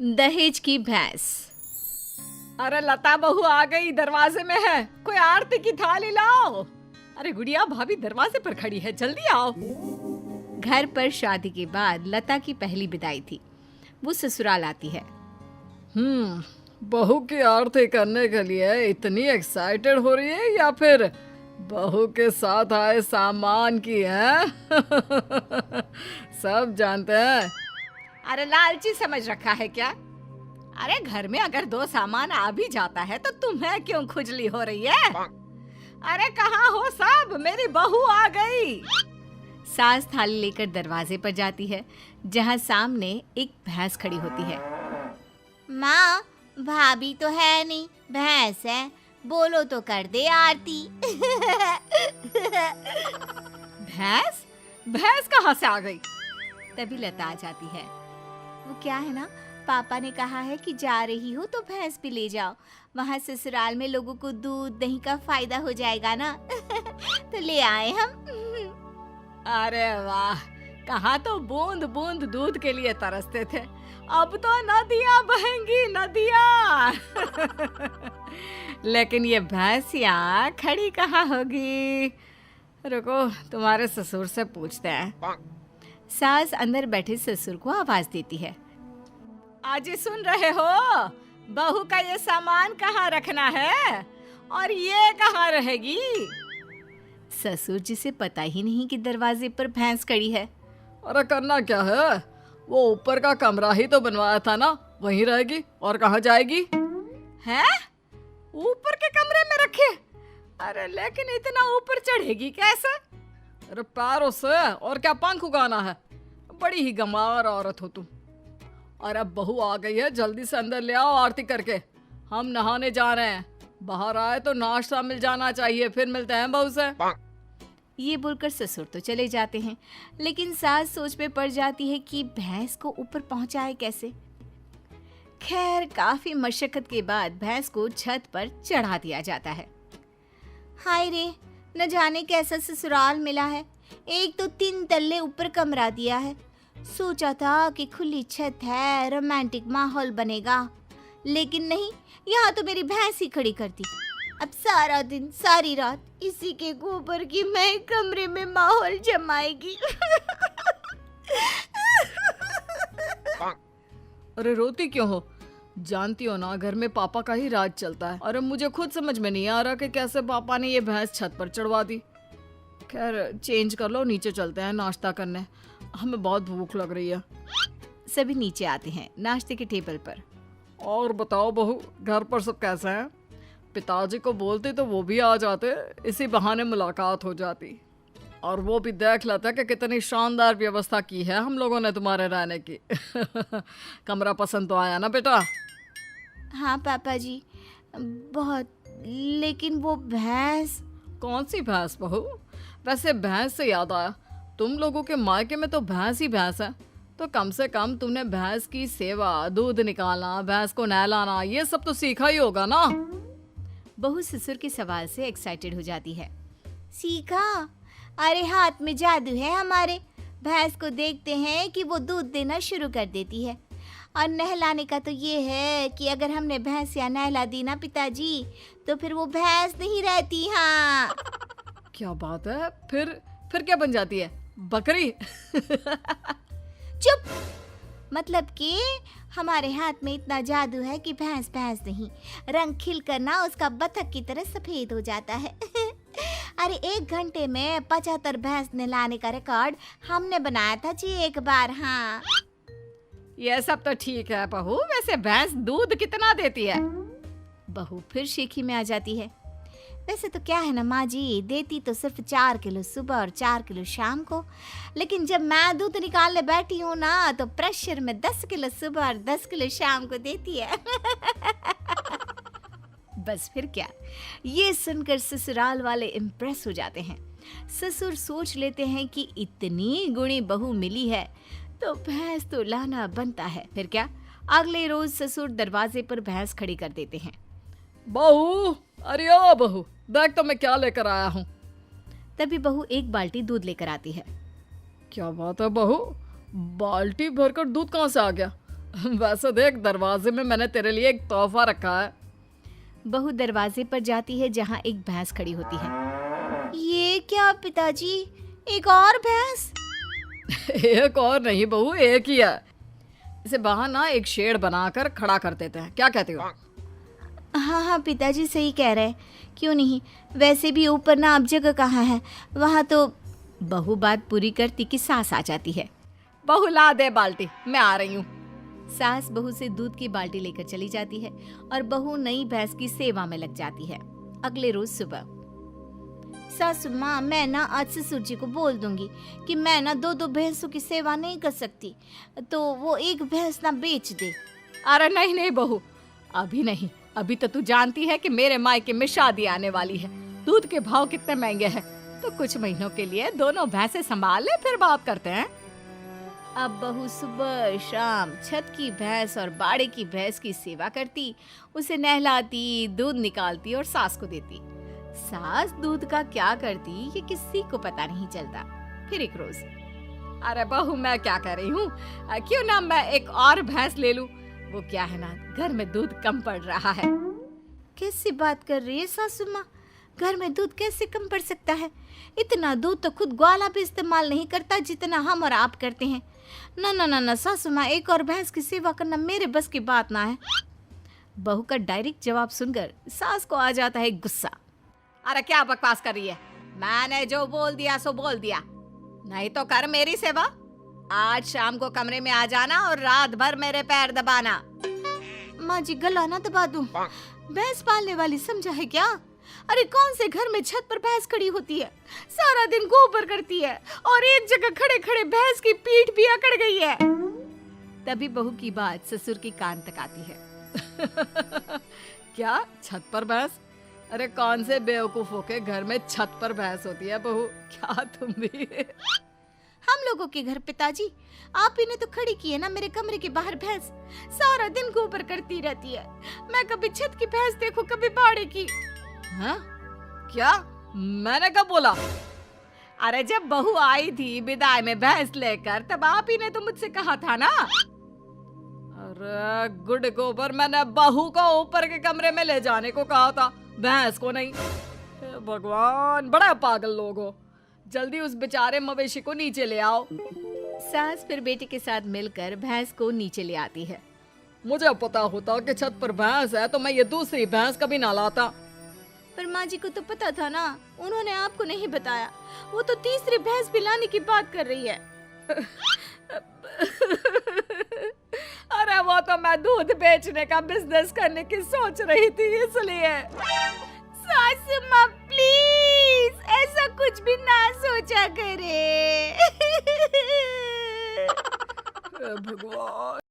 दहेज की भैंस। अरे लता बहू आ गई, दरवाजे में है, कोई आरती की थाली लाओ। अरे गुड़िया भाभी दरवाजे पर खड़ी है, जल्दी आओ। घर पर शादी के बाद लता की पहली विदाई थी। वो ससुराल आती है। बहू की आरती करने के लिए इतनी एक्साइटेड हो रही है या फिर बहू के साथ आए सामान की है? सब जानते हैं। अरे लालची समझ रखा है क्या? अरे घर में अगर दो सामान आ भी जाता है तो तुम्हें क्यों खुजली हो रही है? अरे कहाँ हो सब, मेरी बहू आ गई। सास थाली लेकर दरवाजे पर जाती है, जहाँ सामने एक भैंस खड़ी होती है। माँ, भाभी तो है नहीं, भैंस है, बोलो तो कर दे आरती। भैंस? भैंस कहाँ से आ गई? तभी लता आ जाती है। वो क्या है ना, पापा ने कहा है कि जा रही हो तो भैंस भी ले जाओ, वहाँ ससुराल में लोगों को दूध दही का फायदा हो जाएगा ना। तो ले आए हम। अरे वाह, कहाँ तो बूंद बूंद दूध के लिए तरसते थे, अब तो नदियाँ बहेंगी नदियाँ। लेकिन ये भैंसिया खड़ी कहाँ होगी? रुको, तुम्हारे ससुर से पूछते हैं। सास अंदर बैठे ससुर को आवाज देती है। आज सुन रहे हो, बहू का ये सामान कहाँ रखना है और ये कहाँ रहेगी? ससुर जी से पता ही नहीं कि दरवाजे पर भैंस खड़ी है। अरे करना क्या है, वो ऊपर का कमरा ही तो बनवाया था ना, वहीं रहेगी और कहाँ जाएगी? हैं? ऊपर के कमरे में रखे? अरे लेकिन इतना ऊपर चढ़ेगी कैसे? अरे पैरों से, और क्या पंख उगाना है? बड़ी ही गंवार औरत हो तुम। और अब बहू आ गई है, जल्दी से अंदर ले आओ आरती करके, हम नहाने जा रहे हैं। बाहर आए तो नाश्ता मिल जाना चाहिए, फिर मिलते हैं बहू से। ये बोलकर ससुर तो चले जाते हैं, लेकिन सास सोच में पड़ जाती है कि भैंस को ऊपर पहुंचाए कैसे। खैर काफी मशक्कत के बाद भैंस को छत पर चढ़ा दिया जाता है। हाय रे, न जाने कैसा ससुराल मिला है, एक तो 3 तल्ले ऊपर कमरा दिया है। सोचा था कि खुली छत है, रोमांटिक माहौल बनेगा, लेकिन नहीं, यहाँ तो मेरी भैंस ही खड़ी कर दी। अब सारा दिन सारी रात इसी के गोबर की मैं कमरे में माहौल जमाएगी। अरे रोती क्यों हो? जानती हो ना, घर में पापा का ही राज चलता है। अरे मुझे खुद समझ में नहीं आ रहा कि कैसे पापा ने ये भैंस छत पर चढ़वा दी। खैर चेंज कर लो, नीचे चलते हैं नाश्ता करने, हमें बहुत भूख लग रही है। सभी नीचे आते हैं नाश्ते के टेबल पर। और बताओ बहू, घर पर सब कैसे हैं? पिताजी को बोलते तो वो भी आ जाते, इसी बहाने मुलाकात हो जाती, और वो भी देख लेते कि कितनी शानदार व्यवस्था की है हम लोगों ने तुम्हारे रहने की। कमरा पसंद तो आया ना बेटा? हाँ पापा जी, बहुत। लेकिन वो भैंस। कौन सी भैंस बहू? वैसे भैंस से याद आया, तुम लोगों के मायके में तो भैंस ही भैंस है, तो कम से कम तुमने भैंस की सेवा, दूध निकालना, भैंस को नहलाना, ये सब तो सीखा ही होगा ना? बहू ससुर के सवाल से एक्साइटेड हो जाती है। सीखा? अरे हाथ में जादू है हमारे। भैंस को देखते हैं कि वो दूध देना शुरू कर देती है, और नहलाने का तो ये है कि अगर हमने भैंस या नहला दी ना पिताजी, तो फिर वो भैंस नहीं रहती। हाँ। क्या बात है? फिर क्या बन जाती है? बकरी? चुप। मतलब कि हमारे हाथ में इतना जादू है कि भैंस भैंस नहीं, रंग खिल कर ना उसका बतख की तरह सफेद हो जाता है। अरे 1 घंटे में 75 भैंस नहलाने का रिकॉर्ड हमने बनाया था जी एक बार। हाँ, ये सब तो ठीक है बहू, वैसे भैंस दूध कितना देती है? बहू फिर शेखी में आ जाती है। वैसे तो क्या है ना माँ जी, देती तो सिर्फ 4 किलो सुबह और 4 किलो शाम को, लेकिन जब मैं दूध निकालने बैठी हूँ ना, तो प्रेशर में 10 किलो सुबह और 10 किलो शाम को देती है। बस फिर क्या, ये सुनकर ससुराल वाले इम्प्रेस हो जाते हैं। ससुर सोच लेते हैं कि इतनी गुणी बहू मिली है तो भैंस तो लाना बनता है। फिर क्या, अगले रोज ससुर दरवाजे पर भैंस खड़ी कर देते हैं। बहू, अरे ओ बहू, देख तो मैं क्या लेकर आया हूँ। तभी बहू एक बाल्टी दूध लेकर आती है। क्या बात है बहू, बाल्टी भरकर दूध कहाँ से आ गया? वैसे देख, दरवाजे में मैंने तेरे लिए एक तोहफा रखा है। बहू दरवाजे पर जाती है जहाँ एक भैंस खड़ी होती है। ये क्या पिताजी, एक और भैंस? एक और नहीं बहू, एक ही है। इसे बाहर ना एक शेड बनाकर खड़ा कर देते हैं, क्या कहते हो? हाँ हाँ पिताजी सही कह रहे हैं, क्यों नहीं। वैसे भी ऊपर ना अब जगह कहाँ है, वहाँ तो। बहू बात पूरी करती कि सास आ जाती है। बहू ला दे बाल्टी, मैं आ रही हूँ। सास बहू से दूध की बाल्टी लेकर चली जाती है और बहू नई भैंस की सेवा में लग जाती है। अगले रोज सुबह सासू माँ, मैं ना आज ससुर जी को बोल दूंगी कि मैं ना दो दो भैंसों की सेवा नहीं कर सकती, तो वो एक भैंस ना बेच दे। अरे नहीं नहीं बहू, अभी नहीं। अभी तो तू जानती है कि मेरे मायके में शादी आने वाली है। दूध के भाव कितने महंगे हैं, तो कुछ महीनों के लिए दोनों भैंसें संभाल ले, फिर बात करते हैं। अब बहू सुबह शाम छत की भैंस और बाड़े की भैंस की सेवा करती, उसे नहलाती, दूध निकालती और सास को देती। सास दूध का क्या करती ये किसी को पता नहीं चलता। फिर एक रोज, अरे बहू, मैं क्या कर रही हूँ, क्यों ना मैं एक और भैंस ले लूं। वो क्या है ना, घर में दूध कम पड़ रहा है। कैसी बात कर रही है सासू माँ, घर में दूध कैसे कम पड़ सकता है? इतना दूध तो खुद ग्वाला भी इस्तेमाल नहीं करता जितना हम और आप करते हैं। ना ना ना ना सासू माँ, एक और भैंस की सेवा करना मेरे बस की बात ना है। बहू का डायरेक्ट जवाब सुनकर सास को आ जाता है गुस्सा। अरे क्या बकवास कर रही है, मैंने जो बोल दिया सो बोल दिया। नहीं तो कर मेरी सेवा। आज शाम को कमरे में आ जाना और रात भर मेरे पैर दबाना। माँ जी, गला ना दबा दूं। भैंस पालने वाली समझा है क्या? अरे कौन से घर में छत पर भैंस खड़ी होती है, सारा दिन गोबर करती है और एक जगह खड़े खड़े भैंस की पीठ भी अकड़ गई है। तभी बहू की बात ससुर के कान तक आती है। क्या छत पर भैंस? अरे कौन से बेवकूफों के घर में छत पर भैंस होती है बहू, क्या तुम भी? हम लोगों के घर पिताजी, आप ही ने तो खड़ी की है ना मेरे कमरे के बाहर भैंस। सारा दिन गोबर करती रहती है। मैं कभी छत की भैंस देखूं, कभी बाड़े की। हाँ? क्या? मैंने कब बोला? अरे जब बहू आई थी विदाई में भैंस लेकर, तब आप ही ने तो मुझसे कहा था ना। अरे गुड गोबर, मैंने बहू को ऊपर के कमरे में ले जाने को कहा था, भैंस को नहीं। हे भगवान, बड़ा पागल लोग हो। जल्दी उस बेचारे मवेशी को नीचे ले आओ। सास फिर बेटे के साथ मिलकर भैंस को नीचे ले आती है। मुझे पता होता कि छत पर भैंस है तो मैं ये दूसरी भैंस कभी ना लाता। पर माँ जी को तो पता था ना, उन्होंने आपको नहीं बताया। वो तो तीसरी भैंस भी लाने की बात कर रही है। अरे वो तो मैं दूध बेचने का बिजनेस करने की सोच रही थी, इसलिए। सासू माँ प्लीज ऐसा कुछ भी ना सोचा करे। भगवान।